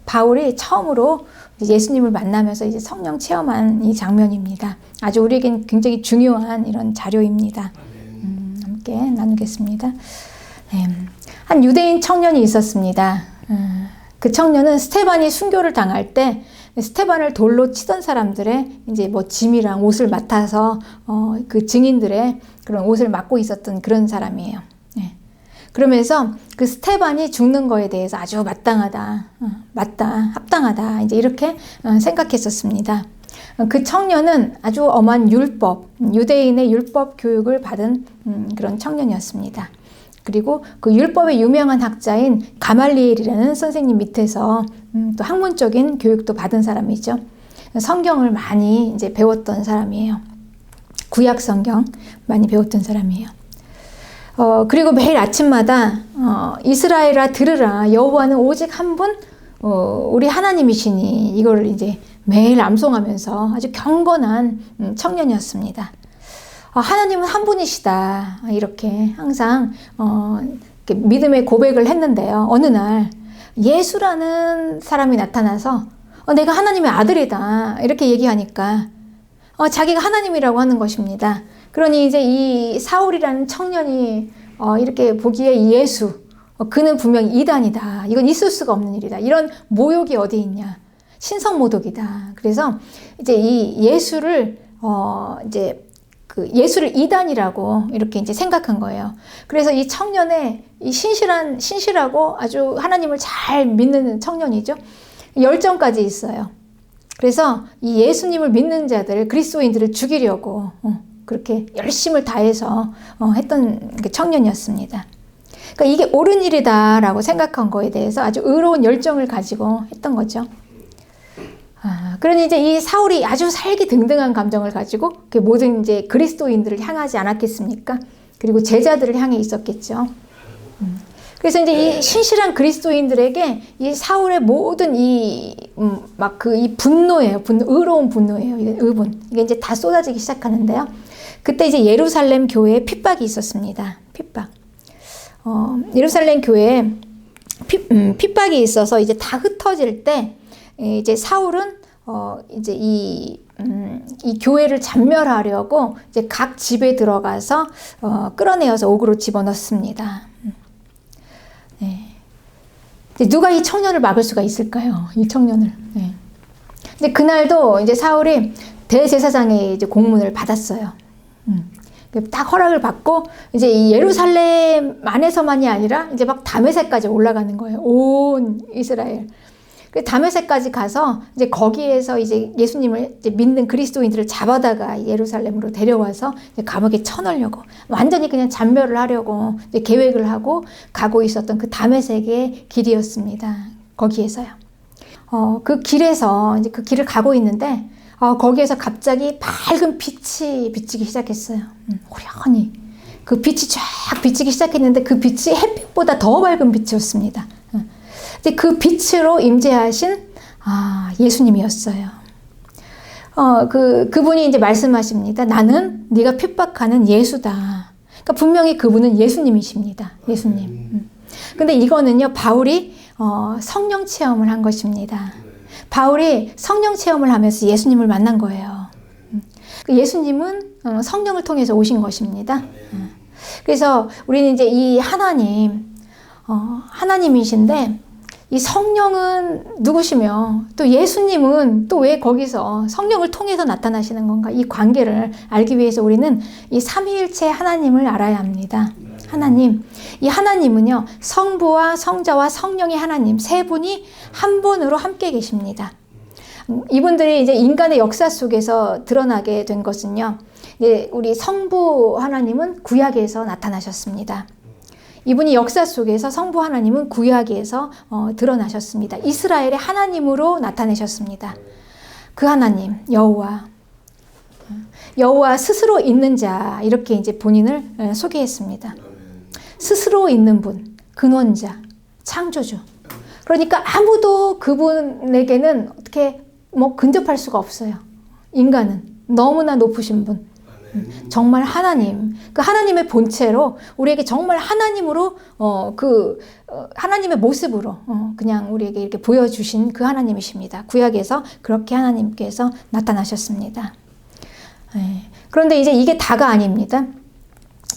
바울이 처음으로 예수님을 만나면서 이제 성령 체험한 이 장면입니다. 아주 우리에겐 굉장히 중요한 이런 자료입니다. 함께 나누겠습니다. 네. 한 유대인 청년이 있었습니다. 그 청년은 스테반이 순교를 당할 때 스테반을 돌로 치던 사람들의 이제 뭐 짐이랑 옷을 맡아서 그 증인들의 그런 옷을 맡고 있었던 그런 사람이에요. 네. 그러면서 그 스테반이 죽는 거에 대해서 아주 마땅하다, 맞다, 합당하다, 이제 이렇게 생각했었습니다. 그 청년은 아주 엄한 유대인의 율법 교육을 받은 그런 청년이었습니다. 그리고 그 율법의 유명한 학자인 가말리엘이라는 선생님 밑에서 또 학문적인 교육도 받은 사람이죠. 성경을 많이 이제 배웠던 사람이에요. 구약 성경 많이 배웠던 사람이에요. 그리고 매일 아침마다 이스라엘아 들으라, 여호와는 오직 한 분 우리 하나님이시니, 이거를 이제 매일 암송하면서 아주 경건한 청년이었습니다. 하나님은 한 분이시다, 이렇게 항상 이렇게 믿음의 고백을 했는데요. 어느 날 예수라는 사람이 나타나서 내가 하나님의 아들이다, 이렇게 얘기하니까 자기가 하나님이라고 하는 것입니다. 그러니 이제 이 사울이라는 청년이 이렇게 보기에 예수, 그는 분명히 이단이다, 이건 있을 수가 없는 일이다, 이런 모욕이 어디 있냐, 신성모독이다. 그래서 이제 이 예수를 이제 그 예수를 이단이라고 이렇게 이제 생각한 거예요. 그래서 이 청년의 이 신실하고 아주 하나님을 잘 믿는 청년이죠. 열정까지 있어요. 그래서 이 예수님을 믿는 자들, 그리스도인들을 죽이려고 그렇게 열심을 다해서 했던 청년이었습니다. 그러니까 이게 옳은 일이다라고 생각한 거에 대해서 아주 의로운 열정을 가지고 했던 거죠. 그러니 이제 이 사울이 아주 살기등등한 감정을 가지고 그 모든 이제 그리스도인들을 향하지 않았겠습니까? 그리고 제자들을 향해 있었겠죠. 그래서 이제 이 신실한 그리스도인들에게 이 사울의 모든 이 분노예요. 의로운 분노예요. 이게 의분. 이게 이제 다 쏟아지기 시작하는데요. 그때 이제 예루살렘 교회에 핍박이 있었습니다. 핍박. 예루살렘 교회에 핍박이 있어서 이제 다 흩어질 때 이제 사울은 이제 이 교회를 잔멸하려고 이제 각 집에 들어가서 끌어내어서 옥으로 집어넣습니다. 네. 이제 누가 이 청년을 막을 수가 있을까요? 이 청년을. 네. 근데 그날도 이제 사울이 대제사장의 이제 공문을 받았어요. 딱 허락을 받고 이제 이 예루살렘 안에서만이 아니라 이제 막 다메섹까지 올라가는 거예요. 온 이스라엘. 다메섹까지 가서 이제 거기에서 이제 예수님을 이제 믿는 그리스도인들을 잡아다가 예루살렘으로 데려와서 이제 감옥에 쳐넣으려고, 완전히 그냥 잔멸을 하려고 이제 계획을 하고 가고 있었던 그 다메섹의 길이었습니다. 거기에서요. 그 길에서 이제 그 길을 가고 있는데 거기에서 갑자기 밝은 빛이 비치기 시작했어요. 호련히 그 빛이 쫙 비치기 시작했는데 그 빛이 햇빛보다 더 밝은 빛이었습니다. 그 빛으로 임재하신 예수님이었어요. 그분이 이제 말씀하십니다. 나는 네가 핍박하는 예수다. 그러니까 분명히 그분은 예수님이십니다. 예수님. 근데 이거는요, 바울이 성령 체험을 한 것입니다. 바울이 성령 체험을 하면서 예수님을 만난 거예요. 예수님은 성령을 통해서 오신 것입니다. 그래서 우리는 이제 이 하나님이신데, 이 성령은 누구시며 또 예수님은 또 왜 거기서 성령을 통해서 나타나시는 건가? 이 관계를 알기 위해서 우리는 이 삼위일체 하나님을 알아야 합니다. 하나님, 이 하나님은요, 성부와 성자와 성령의 하나님 세 분이 한 분으로 함께 계십니다. 이분들이 이제 인간의 역사 속에서 드러나게 된 것은요, 이제 우리 성부 하나님은 구약에서 나타나셨습니다. 이분이 역사 속에서 성부 하나님은 구약에서 드러나셨습니다. 이스라엘의 하나님으로 나타내셨습니다. 그 하나님, 여호와 스스로 있는 자, 이렇게 이제 본인을 소개했습니다. 스스로 있는 분, 근원자, 창조주. 그러니까 아무도 그분에게는 어떻게 근접할 수가 없어요. 인간은 너무나 높으신 분. 정말 하나님, 그 하나님의 본체로 우리에게 정말 하나님으로 하나님의 모습으로 그냥 우리에게 이렇게 보여주신 그 하나님이십니다. 구약에서 그렇게 하나님께서 나타나셨습니다. 그런데 이제 이게 다가 아닙니다.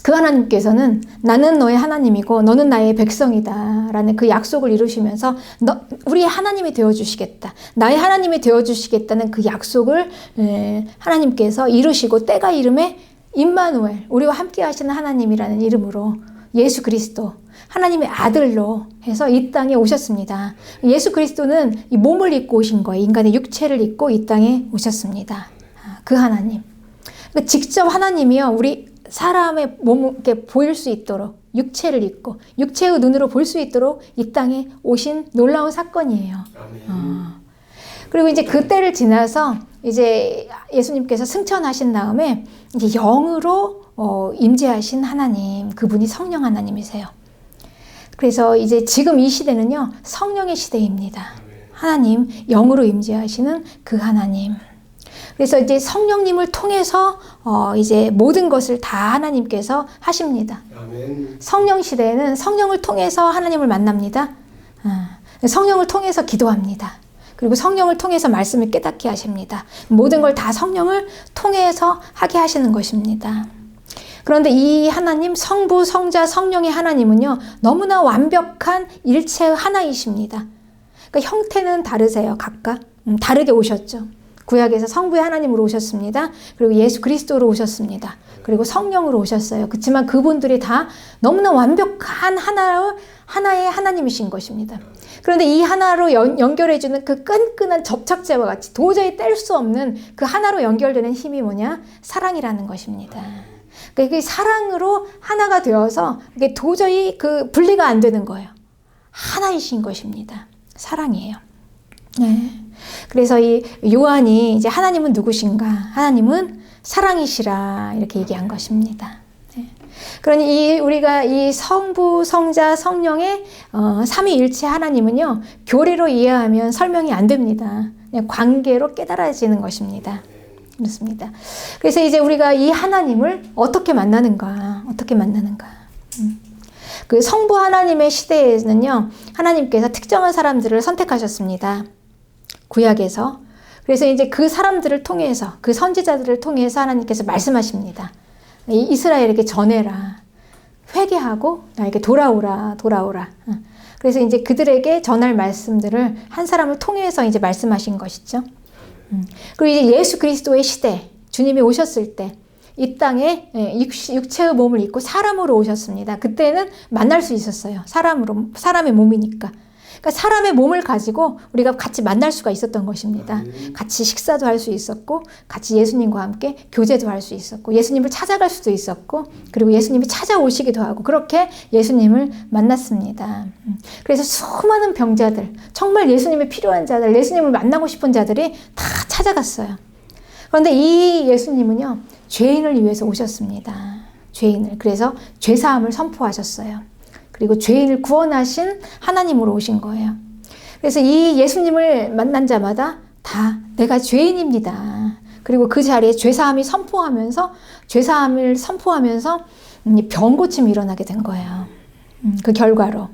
그 하나님께서는 나는 너의 하나님이고 너는 나의 백성이다 라는 그 약속을 이루시면서 우리의 하나님이 되어주시겠다, 나의 하나님이 되어주시겠다는 그 약속을 하나님께서 이루시고 때가 이름에 임마누엘, 우리와 함께 하시는 하나님이라는 이름으로 예수 그리스도, 하나님의 아들로 해서 이 땅에 오셨습니다. 예수 그리스도는 이 몸을 입고 오신 거예요. 인간의 육체를 입고 이 땅에 오셨습니다. 그 하나님, 직접 하나님이요 우리 사람의 몸을 이렇게 보일 수 있도록 육체를 입고 육체의 눈으로 볼 수 있도록 이 땅에 오신 놀라운 사건이에요. 그리고 이제 그 때를 지나서 이제 예수님께서 승천하신 다음에 이제 영으로 임재하신 하나님, 그분이 성령 하나님이세요. 그래서 이제 지금 이 시대는요 성령의 시대입니다. 하나님 영으로 임재하시는 그 하나님. 그래서 이제 성령님을 통해서 이제 모든 것을 다 하나님께서 하십니다. 아멘. 성령 시대에는 성령을 통해서 하나님을 만납니다. 성령을 통해서 기도합니다. 그리고 성령을 통해서 말씀을 깨닫게 하십니다. 모든 걸 다 성령을 통해서 하게 하시는 것입니다. 그런데 이 하나님, 성부, 성자, 성령의 하나님은요 너무나 완벽한 일체의 하나이십니다. 그러니까 형태는 다르세요. 각각 다르게 오셨죠. 구약에서 성부의 하나님으로 오셨습니다. 그리고 예수 그리스도로 오셨습니다. 그리고 성령으로 오셨어요. 그렇지만 그분들이 다 너무나 완벽한 하나의 하나님이신 것입니다. 그런데 이 하나로 연결해주는 그 끈끈한 접착제와 같이 도저히 뗄 수 없는 그 하나로 연결되는 힘이 뭐냐? 사랑이라는 것입니다. 그러니까 이 사랑으로 하나가 되어서 이게 도저히 그 분리가 안 되는 거예요. 하나이신 것입니다. 사랑이에요. 네. 그래서 이 요한이 이제 하나님은 누구신가? 하나님은 사랑이시라 이렇게 얘기한 것입니다. 네. 그러니 우리가 이 성부, 성자, 성령의 삼위일체 하나님은요 교리로 이해하면 설명이 안 됩니다. 그냥 관계로 깨달아지는 것입니다. 그렇습니다. 그래서 이제 우리가 이 하나님을 어떻게 만나는가? 그 성부 하나님의 시대에는요 하나님께서 특정한 사람들을 선택하셨습니다. 구약에서. 그래서 이제 그 사람들을 통해서, 그 선지자들을 통해서 하나님께서 말씀하십니다. 이스라엘에게 전해라. 회개하고 나에게 돌아오라. 그래서 이제 그들에게 전할 말씀들을 한 사람을 통해서 이제 말씀하신 것이죠. 그리고 이제 예수 그리스도의 시대, 주님이 오셨을 때 이 땅에 육체의 몸을 입고 사람으로 오셨습니다. 그때는 만날 수 있었어요. 사람의 몸이니까. 그러니까 사람의 몸을 가지고 우리가 같이 만날 수가 있었던 것입니다. 같이 식사도 할 수 있었고, 같이 예수님과 함께 교제도 할 수 있었고, 예수님을 찾아갈 수도 있었고, 그리고 예수님이 찾아오시기도 하고, 그렇게 예수님을 만났습니다. 그래서 수많은 병자들, 정말 예수님이 필요한 자들, 예수님을 만나고 싶은 자들이 다 찾아갔어요. 그런데 이 예수님은요, 죄인을 위해서 오셨습니다. 죄인을. 그래서 죄사함을 선포하셨어요. 그리고 죄인을 구원하신 하나님으로 오신 거예요. 그래서 이 예수님을 만난 자마다 다 내가 죄인입니다. 그리고 그 자리에 죄사함을 선포하면서 병고침이 일어나게 된 거예요. 그 결과로.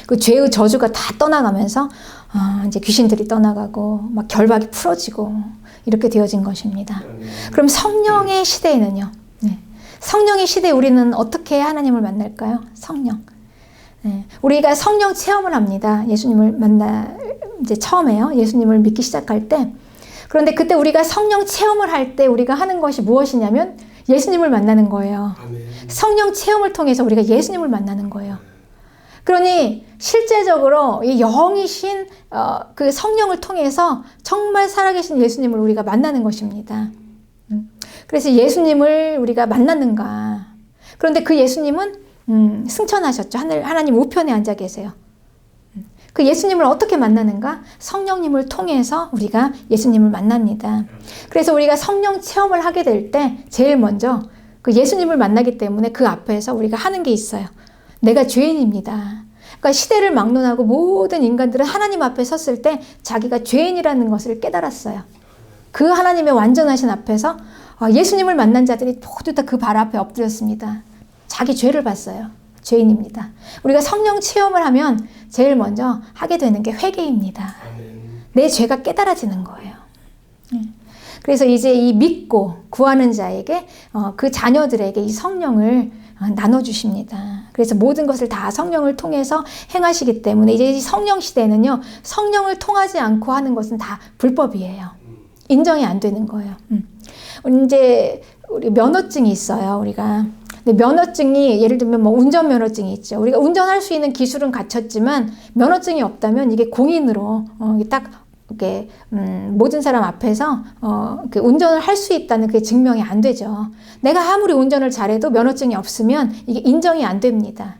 그 죄의 저주가 다 떠나가면서 이제 귀신들이 떠나가고 막 결박이 풀어지고 이렇게 되어진 것입니다. 그럼 성령의 시대에는요. 성령의 시대에 우리는 어떻게 하나님을 만날까요? 성령. 우리가 성령 체험을 합니다. 예수님을 이제 처음에요. 예수님을 믿기 시작할 때. 그런데 그때 우리가 성령 체험을 할 때 우리가 하는 것이 무엇이냐면 예수님을 만나는 거예요. 아멘. 성령 체험을 통해서 우리가 예수님을 만나는 거예요. 그러니 실제적으로 이 영이신 그 성령을 통해서 정말 살아계신 예수님을 우리가 만나는 것입니다. 그래서 예수님을 우리가 만났는가? 그런데 그 예수님은 승천하셨죠. 하나님 우편에 앉아 계세요. 그 예수님을 어떻게 만나는가? 성령님을 통해서 우리가 예수님을 만납니다. 그래서 우리가 성령 체험을 하게 될 때 제일 먼저 그 예수님을 만나기 때문에 그 앞에서 우리가 하는 게 있어요. 내가 죄인입니다. 그러니까 시대를 막론하고 모든 인간들은 하나님 앞에 섰을 때 자기가 죄인이라는 것을 깨달았어요. 그 하나님의 완전하신 앞에서 예수님을 만난 자들이 모두 다 그 발 앞에 엎드렸습니다. 자기 죄를 봤어요. 죄인입니다. 우리가 성령 체험을 하면 제일 먼저 하게 되는 게 회개입니다. 내 죄가 깨달아지는 거예요. 그래서 이제 이 믿고 구하는 자에게 그 자녀들에게 이 성령을 나눠주십니다. 그래서 모든 것을 다 성령을 통해서 행하시기 때문에 이제 이 성령 시대에는요, 성령을 통하지 않고 하는 것은 다 불법이에요. 인정이 안 되는 거예요. 이제 우리 면허증이 있어요. 우리가 근데 면허증이 예를 들면 뭐 운전 면허증이 있죠. 우리가 운전할 수 있는 기술은 갖췄지만 면허증이 없다면 이게 공인으로 딱 이렇게 모든 사람 앞에서 운전을 할 수 있다는 그게 증명이 안 되죠. 내가 아무리 운전을 잘해도 면허증이 없으면 이게 인정이 안 됩니다.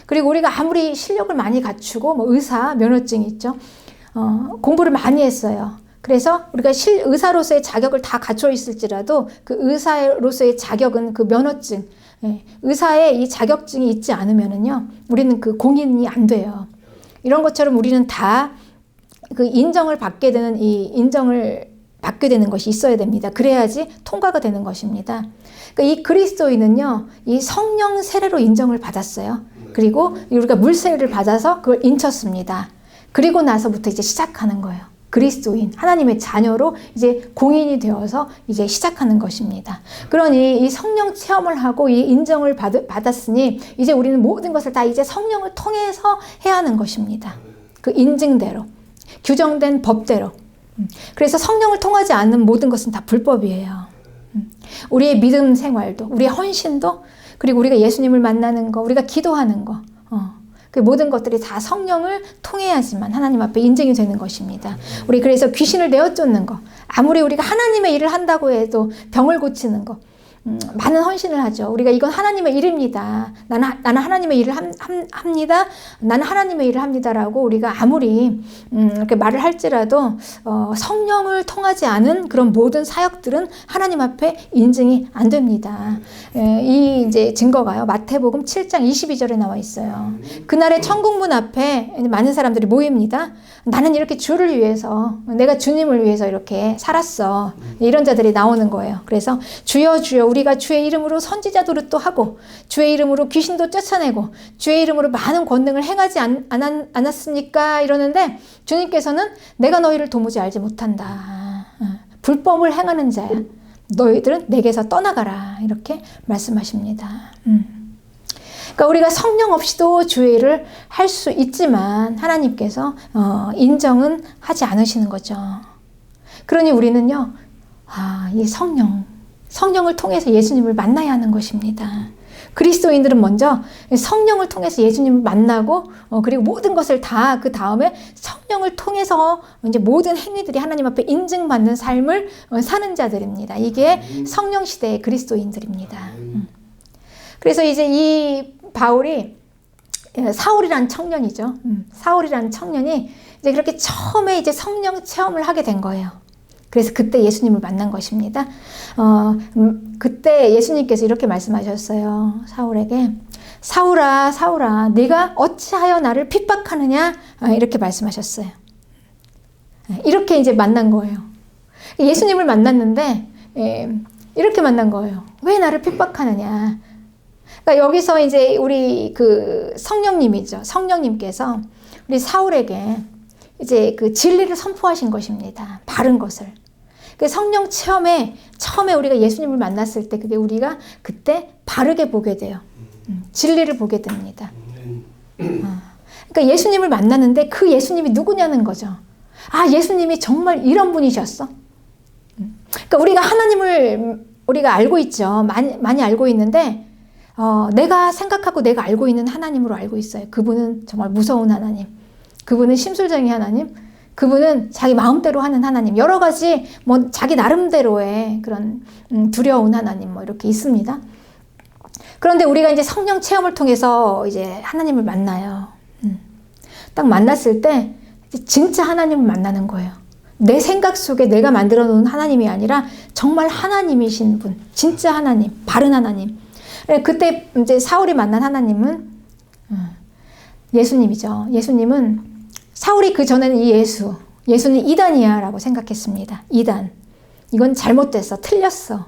그리고 우리가 아무리 실력을 많이 갖추고 뭐 의사 면허증이 있죠. 공부를 많이 했어요. 그래서 우리가 의사로서의 자격을 다 갖춰 있을지라도 그 의사로서의 자격은 그 면허증, 의사의 이 자격증이 있지 않으면은요, 우리는 그 공인이 안 돼요. 이런 것처럼 우리는 다 그 인정을 받게 되는 것이 있어야 됩니다. 그래야지 통과가 되는 것입니다. 그러니까 이 그리스도인은요, 이 성령 세례로 인정을 받았어요. 그리고 우리가 물 세례를 받아서 그걸 인쳤습니다. 그리고 나서부터 이제 시작하는 거예요. 그리스도인, 하나님의 자녀로 이제 공인이 되어서 이제 시작하는 것입니다. 그러니 이 성령 체험을 하고 이 인정을 받았으니 이제 우리는 모든 것을 다 이제 성령을 통해서 해야 하는 것입니다. 그 인증대로, 규정된 법대로. 그래서 성령을 통하지 않는 모든 것은 다 불법이에요. 우리의 믿음 생활도, 우리의 헌신도, 그리고 우리가 예수님을 만나는 거, 우리가 기도하는 거, 그 모든 것들이 다 성령을 통해야지만 하나님 앞에 인증이 되는 것입니다. 우리 그래서 귀신을 내어쫓는 거, 아무리 우리가 하나님의 일을 한다고 해도 병을 고치는 거, 많은 헌신을 하죠. 우리가 이건 하나님의 일입니다. 나는 하나님의 일을 합니다. 나는 하나님의 일을 합니다라고 우리가 아무리 이렇게 말을 할지라도 성령을 통하지 않은 그런 모든 사역들은 하나님 앞에 인증이 안 됩니다. 이 이제 증거가요. 마태복음 7장 22절에 나와 있어요. 그날에 천국문 앞에 많은 사람들이 모입니다. 나는 이렇게 주를 위해서, 내가 주님을 위해서 이렇게 살았어. 이런 자들이 나오는 거예요. 그래서 주여 주여 우리가 주의 이름으로 선지자 노릇도 하고 주의 이름으로 귀신도 쫓아내고 주의 이름으로 많은 권능을 행하지 않았습니까? 이러는데 주님께서는 내가 너희를 도무지 알지 못한다. 불법을 행하는 자야. 너희들은 내게서 떠나가라. 이렇게 말씀하십니다. 그러니까 우리가 성령 없이도 주의 일을 할 수 있지만 하나님께서 인정은 하지 않으시는 거죠. 그러니 우리는요, 이 성령을 통해서 예수님을 만나야 하는 것입니다. 그리스도인들은 먼저 성령을 통해서 예수님을 만나고 그리고 모든 것을 다 그 다음에 성령을 통해서 이제 모든 행위들이 하나님 앞에 인증받는 삶을 사는 자들입니다. 이게 성령 시대의 그리스도인들입니다. 그래서 이제 이 바울이 사울이라는 청년이죠. 사울이라는 청년이 이제 그렇게 처음에 이제 성령 체험을 하게 된 거예요. 그래서 그때 예수님을 만난 것입니다. 그때 예수님께서 이렇게 말씀하셨어요. 사울에게 사울아 사울아 네가 어찌하여 나를 핍박하느냐 이렇게 말씀하셨어요. 이렇게 이제 만난 거예요. 예수님을 만났는데 이렇게 만난 거예요. 왜 나를 핍박하느냐. 그러니까 여기서 이제 우리 그 성령님이죠. 성령님께서 우리 사울에게 이제 그 진리를 선포하신 것입니다. 바른 것을. 그 성령 체험에 처음에 우리가 예수님을 만났을 때 그게 우리가 그때 바르게 보게 돼요. 진리를 보게 됩니다. 그러니까 예수님을 만났는데 그 예수님이 누구냐는 거죠. 예수님이 정말 이런 분이셨어. 그러니까 우리가 하나님을 우리가 알고 있죠. 많이 알고 있는데 내가 생각하고 내가 알고 있는 하나님으로 알고 있어요. 그분은 정말 무서운 하나님. 그분은 심술쟁이 하나님. 그분은 자기 마음대로 하는 하나님. 여러 가지 뭐 자기 나름대로의 그런 두려운 하나님 뭐 이렇게 있습니다. 그런데 우리가 이제 성령 체험을 통해서 이제 하나님을 만나요. 딱 만났을 때 진짜 하나님을 만나는 거예요. 내 생각 속에 내가 만들어 놓은 하나님이 아니라 정말 하나님이신 분. 진짜 하나님. 바른 하나님. 그때 이제 사울이 만난 하나님은 예수님이죠. 예수님은 사울이 그 전에는 이 예수는 이단이야 라고 생각했습니다. 이단. 이건 잘못됐어. 틀렸어.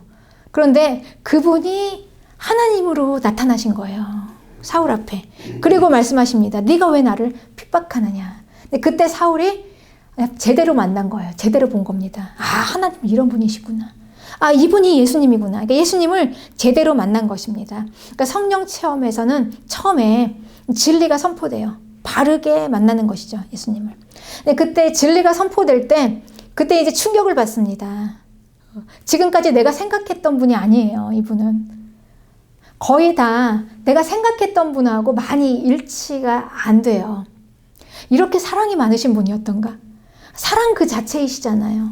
그런데 그분이 하나님으로 나타나신 거예요. 사울 앞에. 그리고 말씀하십니다. 네가 왜 나를 핍박하느냐. 근데 그때 사울이 제대로 만난 거예요. 제대로 본 겁니다. 아, 하나님 이런 분이시구나. 아, 이분이 예수님이구나. 그러니까 예수님을 제대로 만난 것입니다. 그러니까 성령 체험에서는 처음에 진리가 선포돼요. 바르게 만나는 것이죠, 예수님을. 근데 그때 진리가 선포될 때, 그때 이제 충격을 받습니다. 지금까지 내가 생각했던 분이 아니에요, 이분은. 거의 다 내가 생각했던 분하고 많이 일치가 안 돼요. 이렇게 사랑이 많으신 분이었던가? 사랑 그 자체이시잖아요.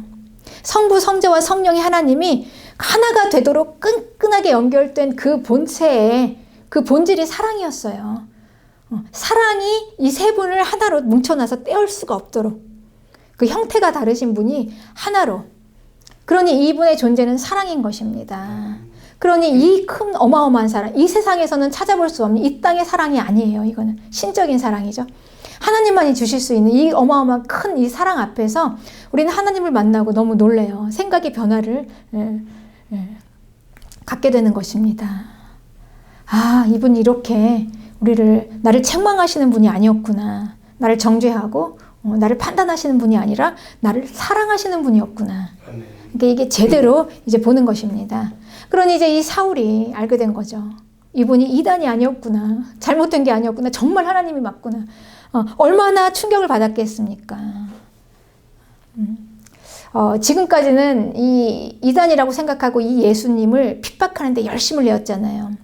성부, 성자와 성령의 하나님이 하나가 되도록 끈끈하게 연결된 그 본체에 그 본질이 사랑이었어요. 사랑이 이 세 분을 하나로 뭉쳐놔서 떼올 수가 없도록 그 형태가 다르신 분이 하나로. 그러니 이분의 존재는 사랑인 것입니다. 그러니 이 큰 어마어마한 사랑, 이 세상에서는 찾아볼 수 없는 이 땅의 사랑이 아니에요. 이거는 신적인 사랑이죠. 하나님만이 주실 수 있는 이 어마어마한 큰 이 사랑 앞에서 우리는 하나님을 만나고 너무 놀래요. 생각의 변화를 갖게 되는 것입니다. 아, 이분이 이렇게 나를 책망하시는 분이 아니었구나. 나를 정죄하고 나를 판단하시는 분이 아니라 나를 사랑하시는 분이었구나. 그러니까 이게 제대로 이제 보는 것입니다. 그러니 이제 이 사울이 알게 된 거죠. 이분이 이단이 아니었구나. 잘못된 게 아니었구나. 정말 하나님이 맞구나. 얼마나 충격을 받았겠습니까? 지금까지는 이 이단이라고 생각하고 이 예수님을 핍박하는데 열심을 내었잖아요.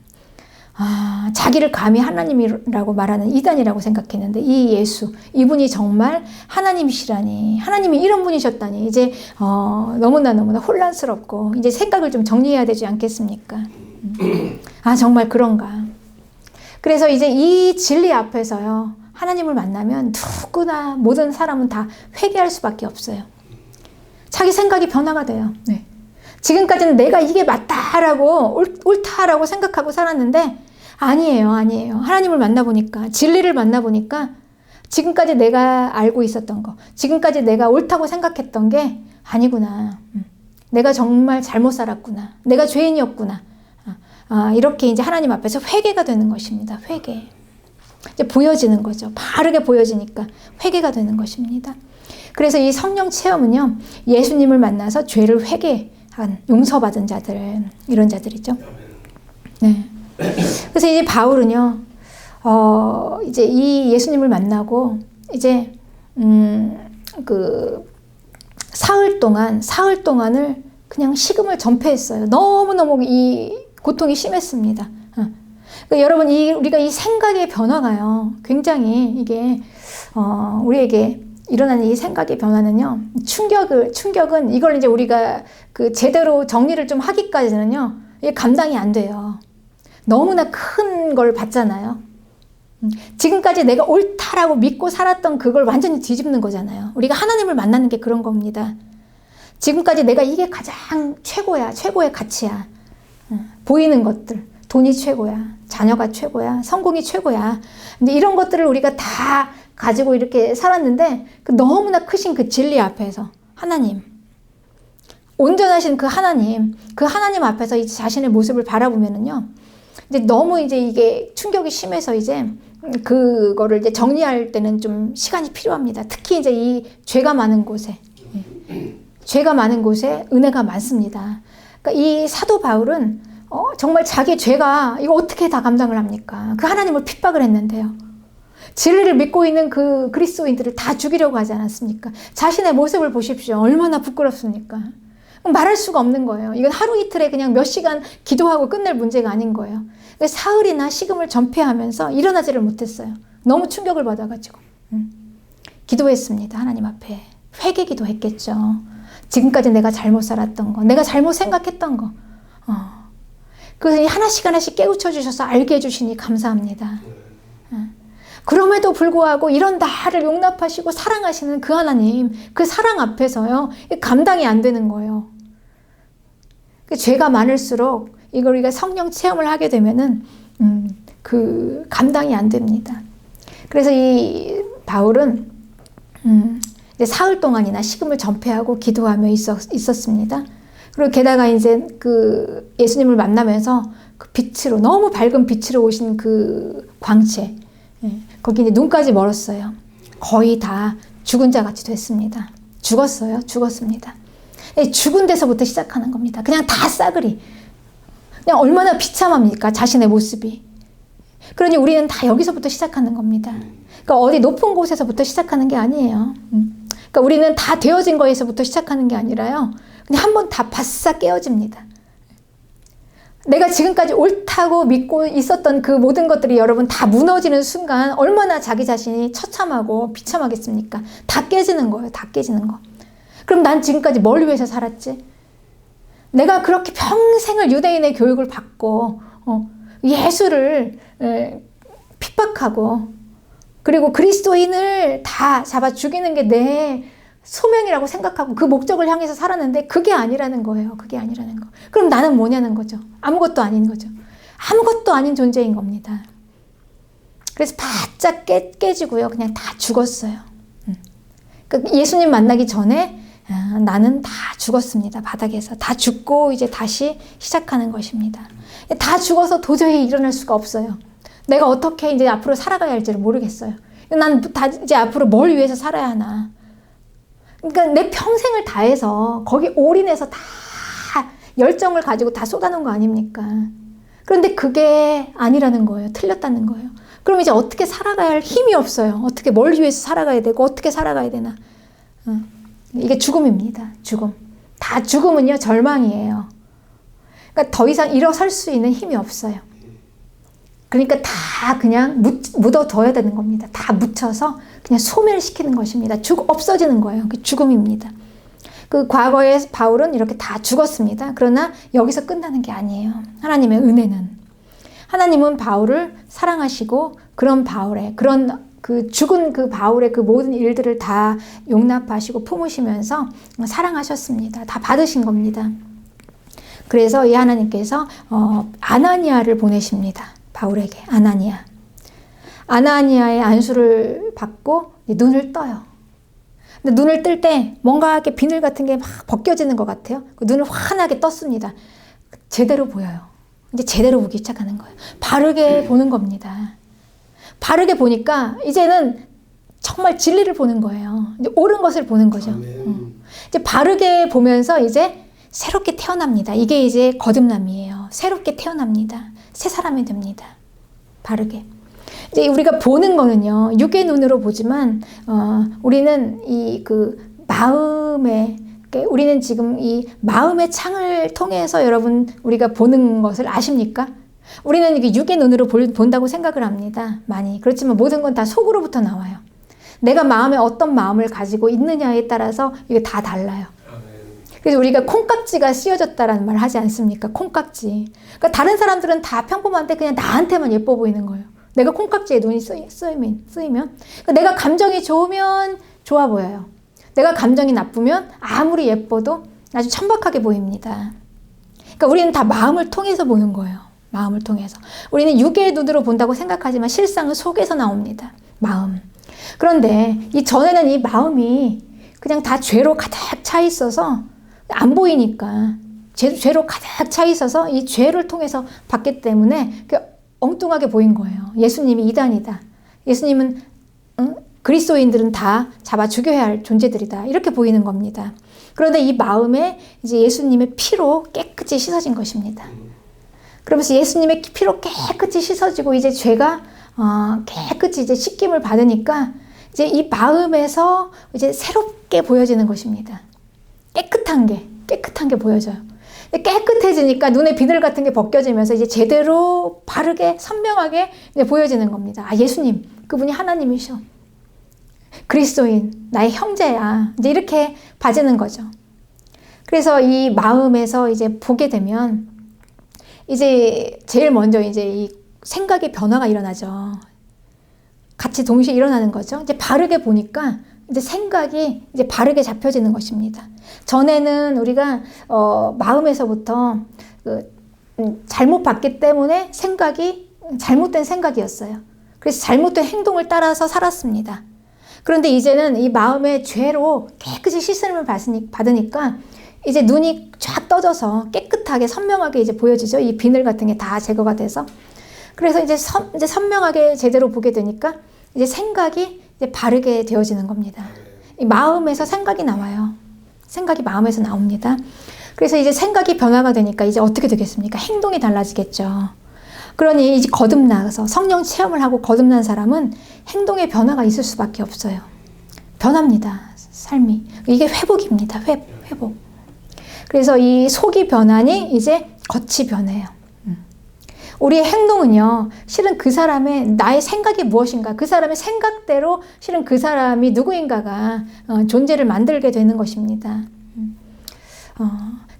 아, 자기를 감히 하나님이라고 말하는 이단이라고 생각했는데 이 예수, 이분이 정말 하나님이시라니, 하나님이 이런 분이셨다니 이제 너무나 혼란스럽고 이제 생각을 좀 정리해야 되지 않겠습니까? 아, 정말 그런가. 그래서 이제 이 진리 앞에서요, 하나님을 만나면 누구나 모든 사람은 다 회개할 수밖에 없어요. 자기 생각이 변화가 돼요. 네. 지금까지는 내가 이게 맞다라고 옳다라고 생각하고 살았는데 아니에요. 하나님을 만나보니까, 진리를 만나보니까 지금까지 내가 알고 있었던 거, 지금까지 내가 옳다고 생각했던 게 아니구나. 내가 정말 잘못 살았구나. 내가 죄인이었구나. 이렇게 이제 하나님 앞에서 회개가 되는 것입니다. 회개. 이제 보여지는 거죠. 바르게 보여지니까 회개가 되는 것입니다. 그래서 이 성령 체험은요, 예수님을 만나서 죄를 회개한, 용서받은 자들, 이런 자들이죠. 네. 그래서 이제 바울은요, 이제 이 예수님을 만나고, 이제, 사흘 동안을 그냥 식음을 전폐했어요. 너무너무 이 고통이 심했습니다. 그러니까 여러분, 우리가 이 생각의 변화가요, 굉장히 이게, 우리에게 일어나는 이 생각의 변화는요, 충격은 이걸 이제 우리가 제대로 정리를 좀 하기까지는요, 이게 감당이 안 돼요. 너무나 큰 걸 봤잖아요. 지금까지 내가 옳다라고 믿고 살았던 그걸 완전히 뒤집는 거잖아요. 우리가 하나님을 만나는 게 그런 겁니다. 지금까지 내가 이게 가장 최고야, 최고의 가치야. 보이는 것들, 돈이 최고야, 자녀가 최고야, 성공이 최고야. 근데 이런 것들을 우리가 다 가지고 이렇게 살았는데 너무나 크신 그 진리 앞에서 하나님, 온전하신 그 하나님 앞에서 이 자신의 모습을 바라보면은요, 이제 너무 이제 이게 충격이 심해서 이제 그거를 이제 정리할 때는 좀 시간이 필요합니다. 특히 이제 이 죄가 많은 곳에 은혜가 많습니다. 그러니까 이 사도 바울은 정말 자기 죄가 이거 어떻게 다 감당을 합니까? 그 하나님을 핍박을 했는데요. 진리를 믿고 있는 그 그리스도인들을 다 죽이려고 하지 않았습니까? 자신의 모습을 보십시오. 얼마나 부끄럽습니까? 말할 수가 없는 거예요. 이건 하루 이틀에 그냥 몇 시간 기도하고 끝낼 문제가 아닌 거예요. 사흘이나 식음을 전폐하면서 일어나지를 못했어요. 너무 충격을 받아가지고. 기도했습니다. 하나님 앞에. 회개 기도했겠죠. 지금까지 내가 잘못 살았던 거, 내가 잘못 생각했던 거. 그래서 하나씩 깨우쳐 주셔서 알게 해주시니 감사합니다. 그럼에도 불구하고 이런 나를 용납하시고 사랑하시는 그 하나님, 그 사랑 앞에서요, 감당이 안 되는 거예요. 죄가 많을수록 이걸 우리가 성령 체험을 하게 되면은 그 감당이 안 됩니다. 그래서 이 바울은 이제 사흘 동안이나 식음을 전폐하고 기도하며 있었습니다. 그리고 게다가 이제 그 예수님을 만나면서 그 빛으로, 너무 밝은 빛으로 오신 그 광채, 거기 이제 눈까지 멀었어요. 거의 다 죽은 자 같이 됐습니다. 죽었어요. 죽었습니다. 죽은 데서부터 시작하는 겁니다. 그냥 다 싸그리. 그냥 얼마나 비참합니까? 자신의 모습이. 그러니 우리는 다 여기서부터 시작하는 겁니다. 그러니까 어디 높은 곳에서부터 시작하는 게 아니에요. 그러니까 우리는 다 되어진 거에서부터 시작하는 게 아니라요. 그냥 한번 다 바싹 깨어집니다. 내가 지금까지 옳다고 믿고 있었던 그 모든 것들이 여러분 다 무너지는 순간 얼마나 자기 자신이 처참하고 비참하겠습니까? 다 깨지는 거예요. 다 깨지는 거. 그럼 난 지금까지 뭘 위해서 살았지? 내가 그렇게 평생을 유대인의 교육을 받고 예수를 핍박하고 그리고 그리스도인을 다 잡아 죽이는 게 내 소명이라고 생각하고 그 목적을 향해서 살았는데 그게 아니라는 거예요. 그게 아니라는 거. 그럼 나는 뭐냐는 거죠. 아무것도 아닌 거죠. 아무것도 아닌 존재인 겁니다. 그래서 바짝 깨지고요. 그냥 다 죽었어요. 그러니까 예수님 만나기 전에 나는 다 죽었습니다. 바닥에서. 다 죽고 이제 다시 시작하는 것입니다. 다 죽어서 도저히 일어날 수가 없어요. 내가 어떻게 이제 앞으로 살아가야 할지를 모르겠어요. 난 다 이제 앞으로 뭘 위해서 살아야 하나. 그러니까 내 평생을 다해서 거기 올인해서 다 열정을 가지고 다 쏟아놓은 거 아닙니까? 그런데 그게 아니라는 거예요. 틀렸다는 거예요. 그럼 이제 어떻게 살아가야 할 힘이 없어요. 어떻게 뭘 위해서 살아가야 되고 어떻게 살아가야 되나. 이게 죽음입니다. 죽음. 다 죽음은요 절망이에요. 그러니까 더 이상 일어설 수 있는 힘이 없어요. 그러니까 다 그냥 묻어둬야 되는 겁니다. 다 묻혀서 그냥 소멸시키는 것입니다. 없어지는 거예요. 그게 죽음입니다. 그 과거에 바울은 이렇게 다 죽었습니다. 그러나 여기서 끝나는 게 아니에요. 하나님의 은혜는. 하나님은 바울을 사랑하시고 그런 바울의 그런 그 죽은 그 바울의 그 모든 일들을 다 용납하시고 품으시면서 사랑하셨습니다. 다 받으신 겁니다. 그래서 이 하나님께서 아나니아를 보내십니다. 바울에게 아나니아의 안수를 받고 눈을 떠요. 근데 눈을 뜰 때 뭔가 이렇게 비늘 같은 게 막 벗겨지는 것 같아요. 눈을 환하게 떴습니다. 제대로 보여요. 이제 제대로 보기 시작하는 거예요. 바르게 보는 겁니다. 바르게 보니까 이제는 정말 진리를 보는 거예요. 이제 옳은 것을 보는 거죠. 이제 바르게 보면서 이제 새롭게 태어납니다. 이게 이제 거듭남이에요. 새롭게 태어납니다. 새 사람이 됩니다. 바르게. 이제 우리가 보는 거는요, 육의 눈으로 보지만, 우리는 이 그 마음의, 우리는 지금 이 마음의 창을 통해서 여러분, 우리가 보는 것을 아십니까? 우리는 이게 육의 눈으로 본다고 생각을 합니다. 많이. 그렇지만 모든 건 다 속으로부터 나와요. 내가 마음에 어떤 마음을 가지고 있느냐에 따라서 이게 다 달라요. 그래서 우리가 콩깍지가 씌워졌다라는 말을 하지 않습니까? 콩깍지. 그러니까 다른 사람들은 다 평범한데 그냥 나한테만 예뻐 보이는 거예요. 내가 콩깍지에 눈이 쓰이면. 그러니까 내가 감정이 좋으면 좋아 보여요. 내가 감정이 나쁘면 아무리 예뻐도 아주 천박하게 보입니다. 그러니까 우리는 다 마음을 통해서 보는 거예요. 마음을 통해서. 우리는 육의 눈으로 본다고 생각하지만 실상은 속에서 나옵니다. 마음. 그런데 이 전에는 이 마음이 그냥 다 죄로 가득 차 있어서 안 보이니까 죄로 가득 차 있어서 이 죄를 통해서 봤기 때문에 엉뚱하게 보인 거예요. 예수님이 이단이다. 예수님은 그리스도인들은 다 잡아 죽여야 할 존재들이다. 이렇게 보이는 겁니다. 그런데 이 마음에 이제 예수님의 피로 깨끗이 씻어진 것입니다. 그러면서 예수님의 피로 깨끗이 씻어지고 이제 죄가 깨끗이 이제 씻김을 받으니까 이제 이 마음에서 이제 새롭게 보여지는 것입니다. 깨끗한 게 보여져요. 깨끗해지니까 눈에 비늘 같은 게 벗겨지면서 이제 제대로 바르게 선명하게 이제 보여지는 겁니다. 아, 예수님, 그분이 하나님이셔. 그리스도인, 나의 형제야. 이제 이렇게 봐지는 거죠. 그래서 이 마음에서 이제 보게 되면 이제 제일 먼저 이제 이 생각의 변화가 일어나죠. 같이 동시에 일어나는 거죠. 이제 바르게 보니까 이제 생각이 이제 바르게 잡혀지는 것입니다. 전에는 우리가 마음에서부터 잘못 봤기 때문에 생각이 잘못된 생각이었어요. 그래서 잘못된 행동을 따라서 살았습니다. 그런데 이제는 이 마음의 죄로 깨끗이 씻음을 받으니까 이제 눈이 쫙 떠져서 깨끗하게 선명하게 이제 보여지죠. 이 비늘 같은 게 다 제거가 돼서. 그래서 이제 선명하게 제대로 보게 되니까 이제 생각이 이제 바르게 되어지는 겁니다. 이 마음에서 생각이 나와요. 생각이 마음에서 나옵니다. 그래서 이제 생각이 변화가 되니까 이제 어떻게 되겠습니까? 행동이 달라지겠죠. 그러니 이제 거듭나서 성령 체험을 하고 거듭난 사람은 행동에 변화가 있을 수밖에 없어요. 변합니다. 삶이. 이게 회복입니다. 회복. 그래서 이 속이 변하니 이제 겉이 변해요. 우리의 행동은요, 실은 그 사람의 나의 생각이 무엇인가, 그 사람의 생각대로 실은 그 사람이 누구인가가 존재를 만들게 되는 것입니다.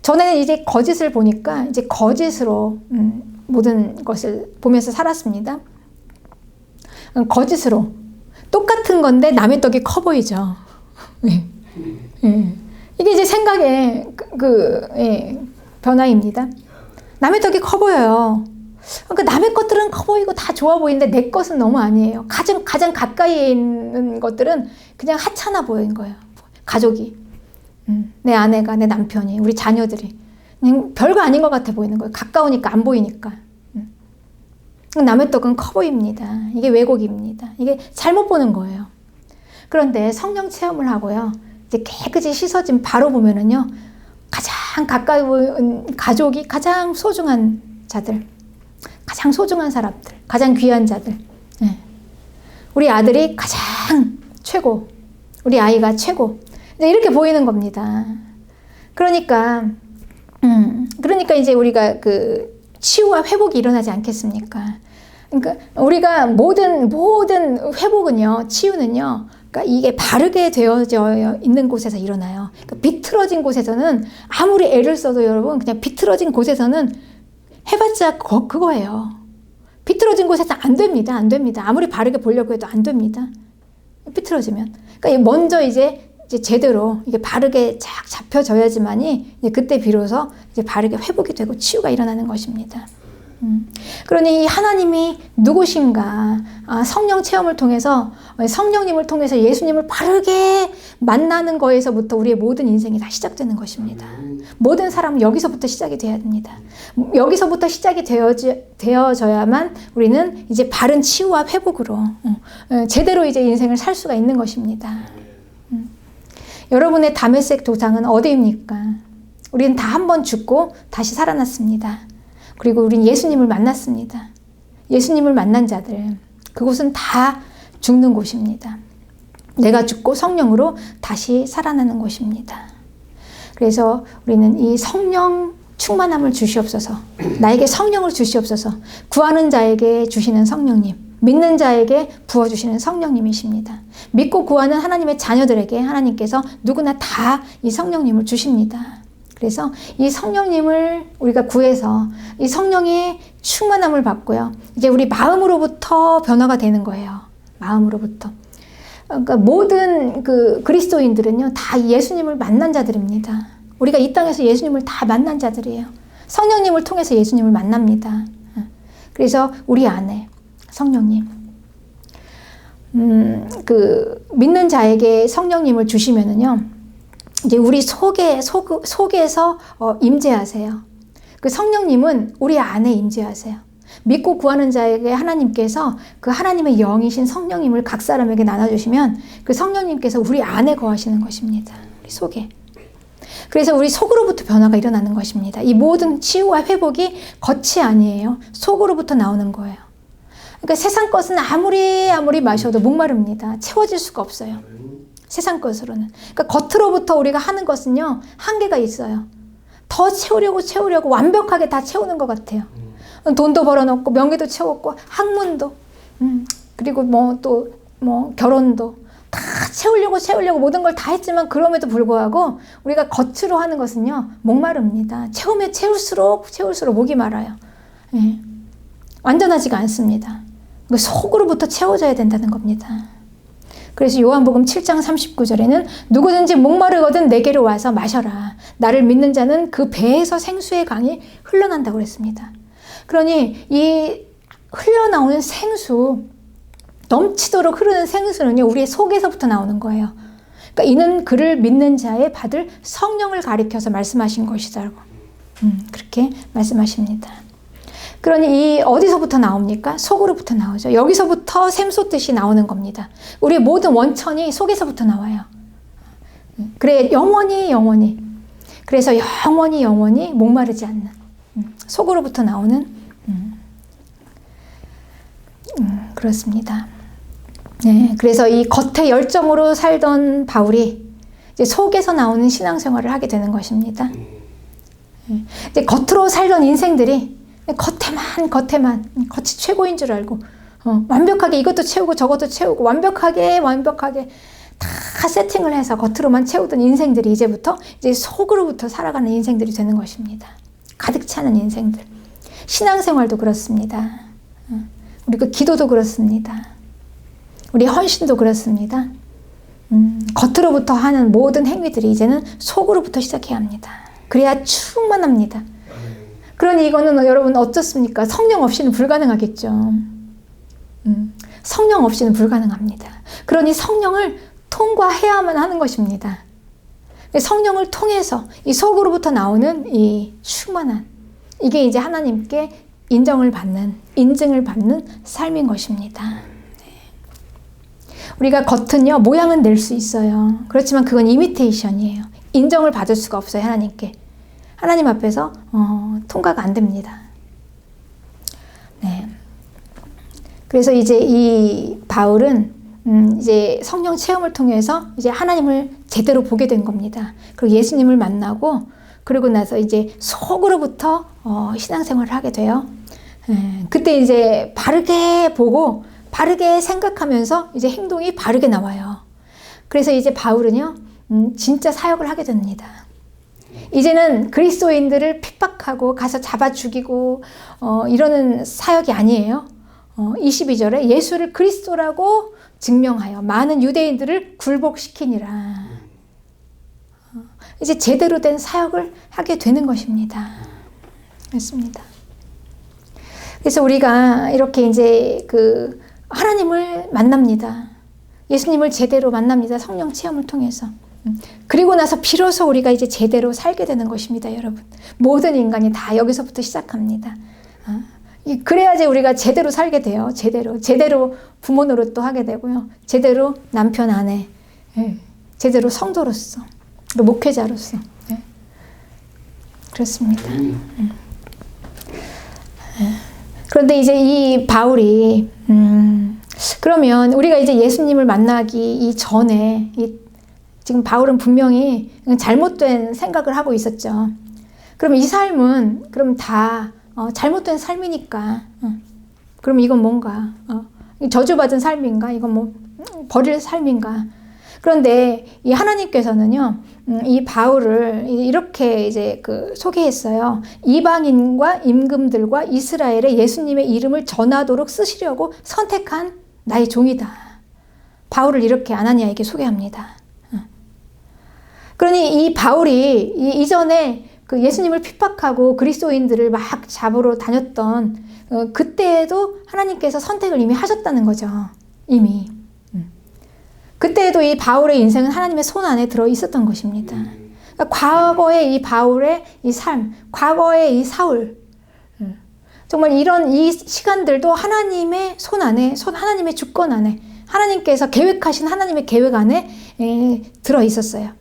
전에는 이제 거짓을 보니까 이제 거짓으로 모든 것을 보면서 살았습니다. 거짓으로 똑같은 건데 남의 떡이 커 보이죠. 이게 이제 생각의 변화입니다. 남의 떡이 커 보여요. 그러니까 남의 것들은 커 보이고 다 좋아 보이는데 내 것은 너무 아니에요. 가장 가까이에 있는 것들은 그냥 하찮아 보이는 거예요. 가족이, 내 아내가, 내 남편이, 우리 자녀들이 그냥 별거 아닌 것 같아 보이는 거예요. 가까우니까 안 보이니까. 남의 떡은 커 보입니다. 이게 왜곡입니다. 이게 잘못 보는 거예요. 그런데 성령 체험을 하고요, 이제 깨끗이 씻어진 바로 보면은요, 가장 가까이 보이는 가족이 가장 소중한 자들, 가장 소중한 사람들, 가장 귀한 자들. 우리 아들이 가장 최고, 우리 아이가 최고. 이렇게 보이는 겁니다. 그러니까 이제 우리가 그 치유와 회복이 일어나지 않겠습니까? 그러니까 우리가 모든 회복은요, 치유는요, 그러니까 이게 바르게 되어져 있는 곳에서 일어나요. 그러니까 비틀어진 곳에서는 아무리 애를 써도 여러분, 그냥 비틀어진 곳에서는 해봤자 그거예요. 비틀어진 곳에서 안 됩니다. 안 됩니다. 아무리 바르게 보려고 해도 안 됩니다. 비틀어지면. 그러니까 먼저 이제 제대로 이게 바르게 쫙 잡혀져야지만이 이제 그때 비로소 이제 바르게 회복이 되고 치유가 일어나는 것입니다. 그러니 하나님이 누구신가, 성령 체험을 통해서, 성령님을 통해서 예수님을 바르게 만나는 거에서부터 우리의 모든 인생이 다 시작되는 것입니다. 모든 사람은 여기서부터 시작이 돼야 됩니다. 여기서부터 시작이 되어져야만 우리는 이제 바른 치유와 회복으로 제대로 이제 인생을 살 수가 있는 것입니다. 여러분의 다메섹 도상은 어디입니까? 우리는 다 한 번 죽고 다시 살아났습니다. 그리고 우린 예수님을 만났습니다. 예수님을 만난 자들, 그곳은 다 죽는 곳입니다. 내가 죽고 성령으로 다시 살아나는 곳입니다. 그래서 우리는 이 성령 충만함을 주시옵소서, 나에게 성령을 주시옵소서, 구하는 자에게 주시는 성령님, 믿는 자에게 부어주시는 성령님이십니다. 믿고 구하는 하나님의 자녀들에게 하나님께서 누구나 다 이 성령님을 주십니다. 그래서 이 성령님을 우리가 구해서 이 성령의 충만함을 받고요, 이제 우리 마음으로부터 변화가 되는 거예요. 마음으로부터. 그러니까 모든 그 그리스도인들은요, 다 예수님을 만난 자들입니다. 우리가 이 땅에서 예수님을 다 만난 자들이에요. 성령님을 통해서 예수님을 만납니다. 그래서 우리 안에 성령님, 그 믿는 자에게 성령님을 주시면은요, 이제 우리 속에서 임재하세요. 그 성령님은 우리 안에 임재하세요. 믿고 구하는 자에게 하나님께서 그 하나님의 영이신 성령님을 각 사람에게 나눠주시면 그 성령님께서 우리 안에 거하시는 것입니다. 우리 속에. 그래서 우리 속으로부터 변화가 일어나는 것입니다. 이 모든 치유와 회복이 겉이 아니에요. 속으로부터 나오는 거예요. 그러니까 세상 것은 아무리 마셔도 목마릅니다. 채워질 수가 없어요. 세상 것으로는. 그러니까 겉으로부터 우리가 하는 것은요, 한계가 있어요. 더 채우려고 완벽하게 다 채우는 것 같아요. 돈도 벌어놓고 명예도 채웠고 학문도 그리고 결혼도 다 채우려고 모든 걸 다 했지만 그럼에도 불구하고 우리가 겉으로 하는 것은요, 목마릅니다. 채우면 채울수록 목이 말아요. 예. 완전하지가 않습니다. 속으로부터 채워져야 된다는 겁니다. 그래서 요한복음 7장 39절에는 누구든지 목마르거든 내게로 와서 마셔라. 나를 믿는 자는 그 배에서 생수의 강이 흘러난다고 그랬습니다. 그러니 이 흘러나오는 생수, 넘치도록 흐르는 생수는요, 우리의 속에서부터 나오는 거예요. 그러니까 이는 그를 믿는 자의 받을 성령을 가리켜서 말씀하신 것이다라고 그렇게 말씀하십니다. 그러니 이 어디서부터 나옵니까? 속으로부터 나오죠. 여기서부터 샘솟듯이 나오는 겁니다. 우리의 모든 원천이 속에서부터 나와요. 그래 영원히 그래서 영원히 목마르지 않는 속으로부터 나오는 그렇습니다. 네, 그래서 이 겉의 열정으로 살던 바울이 이제 속에서 나오는 신앙생활을 하게 되는 것입니다. 이제 겉으로 살던 인생들이 겉에만 겉이 최고인 줄 알고 완벽하게 이것도 채우고 저것도 채우고 완벽하게 다 세팅을 해서 겉으로만 채우던 인생들이 이제부터 이제 속으로부터 살아가는 인생들이 되는 것입니다. 가득 차는 인생들. 신앙생활도 그렇습니다. 우리 그 기도도 그렇습니다. 우리 헌신도 그렇습니다. 겉으로부터 하는 모든 행위들이 이제는 속으로부터 시작해야 합니다. 그래야 충만합니다. 그러니 이거는 여러분 어떻습니까? 성령 없이는 불가능하겠죠. 성령 없이는 불가능합니다. 그러니 성령을 통과해야만 하는 것입니다. 성령을 통해서 이 속으로부터 나오는 이 충만한 이게 이제 하나님께 인증을 받는 삶인 것입니다. 우리가 겉은요 모양은 낼 수 있어요. 그렇지만 그건 이미테이션이에요. 인정을 받을 수가 없어요. 하나님께. 하나님 앞에서 통과가 안 됩니다. 네. 그래서 이제 이 바울은 이제 성령 체험을 통해서 이제 하나님을 제대로 보게 된 겁니다. 그리고 예수님을 만나고 그러고 나서 이제 속으로부터 신앙생활을 하게 돼요. 그때 이제 바르게 보고 바르게 생각하면서 이제 행동이 바르게 나와요. 그래서 이제 바울은요, 진짜 사역을 하게 됩니다. 이제는 그리스도인들을 핍박하고 가서 잡아 죽이고 이러는 사역이 아니에요. 22절에 예수를 그리스도라고 증명하여 많은 유대인들을 굴복시키니라. 이제 제대로 된 사역을 하게 되는 것입니다. 그렇습니다. 그래서 우리가 이렇게 이제 그 하나님을 만납니다. 예수님을 제대로 만납니다. 성령 체험을 통해서. 그리고 나서 비로소 우리가 이제 제대로 살게 되는 것입니다, 여러분. 모든 인간이 다 여기서부터 시작합니다. 그래야지 우리가 제대로 살게 돼요. 제대로 부모 노릇도 하게 되고요. 제대로 남편, 아내, 제대로 성도로서, 목회자로서. 그렇습니다. 그런데 이제 이 바울이 그러면 우리가 이제 예수님을 만나기 이전에 지금 바울은 분명히 잘못된 생각을 하고 있었죠. 그럼 이 삶은 그럼 다 잘못된 삶이니까 그럼 이건 뭔가 저주받은 삶인가? 이건 뭐 버릴 삶인가? 그런데 이 하나님께서는요, 이 바울을 이렇게 이제 소개했어요. 이방인과 임금들과 이스라엘의 예수님의 이름을 전하도록 쓰시려고 선택한 나의 종이다. 바울을 이렇게 아나니아에게 소개합니다. 그러니 이 바울이 이전에 그 예수님을 핍박하고 그리스도인들을 막 잡으러 다녔던 그때에도 하나님께서 선택을 이미 하셨다는 거죠. 이미. 그때에도 이 바울의 인생은 하나님의 손 안에 들어 있었던 것입니다. 그러니까 과거의 이 바울의 이 삶, 과거의 이 사울, 정말 이런 이 시간들도 하나님의 손 안에, 하나님의 주권 안에, 하나님께서 계획하신 하나님의 계획 안에 들어 있었어요.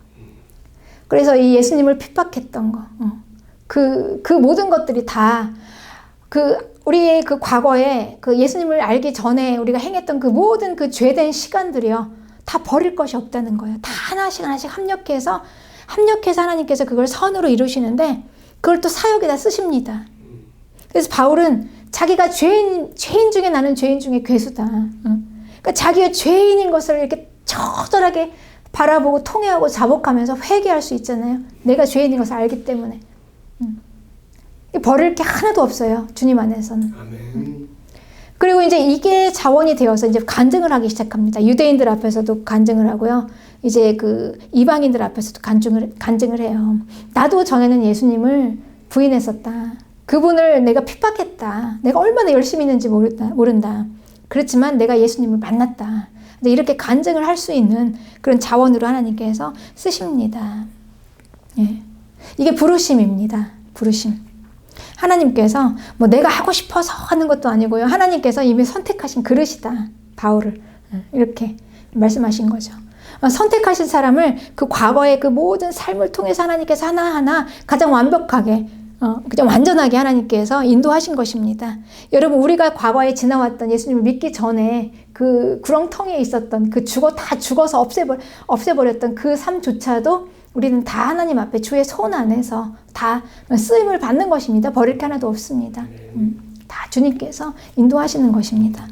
그래서 이 예수님을 핍박했던 거, 그 모든 것들이 다 우리의 그 과거에 그 예수님을 알기 전에 우리가 행했던 그 모든 그 죄된 시간들이요. 다 버릴 것이 없다는 거예요. 다 하나씩 합력해서 하나님께서 그걸 선으로 이루시는데 그걸 또 사역에다 쓰십니다. 그래서 바울은 자기가 죄인 중에 나는 죄인 중에 괴수다. 그러니까 자기가 죄인인 것을 이렇게 처절하게 바라보고 통회하고 자복하면서 회개할 수 있잖아요. 내가 죄인인 것을 알기 때문에. 버릴 게 하나도 없어요. 주님 안에서는. 아멘. 그리고 이제 이게 자원이 되어서 이제 간증을 하기 시작합니다. 유대인들 앞에서도 간증을 하고요. 이제 그 이방인들 앞에서도 간증을 해요. 나도 전에는 예수님을 부인했었다. 그분을 내가 핍박했다. 내가 얼마나 열심히 했는지 모른다. 그렇지만 내가 예수님을 만났다. 근데 이렇게 간증을 할 수 있는 그런 자원으로 하나님께서 쓰십니다. 예. 이게 부르심입니다. 부르심. 하나님께서 뭐 내가 하고 싶어서 하는 것도 아니고요. 하나님께서 이미 선택하신 그릇이다. 바울을. 이렇게 말씀하신 거죠. 선택하신 사람을 그 과거의 그 모든 삶을 통해서 하나님께서 하나하나 가장 완벽하게 그냥 완전하게 하나님께서 인도하신 것입니다. 여러분, 우리가 과거에 지나왔던 예수님을 믿기 전에 그 구렁텅이에 있었던 그 다 죽어서 없애버렸던 그 삶조차도 우리는 다 하나님 앞에 주의 손 안에서 다 쓰임을 받는 것입니다. 버릴 게 하나도 없습니다. 다 주님께서 인도하시는 것입니다.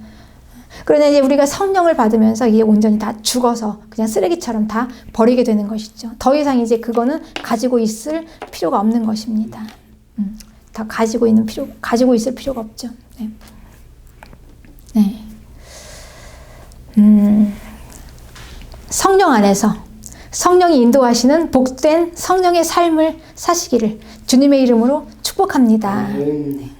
그러나 이제 우리가 성령을 받으면서 이게 온전히 다 죽어서 그냥 쓰레기처럼 다 버리게 되는 것이죠. 더 이상 이제 그거는 가지고 있을 필요가 없는 것입니다. 다 가지고 있을 필요가 없죠. 네. 네. 성령 안에서 성령이 인도하시는 복된 성령의 삶을 사시기를 주님의 이름으로 축복합니다. 네.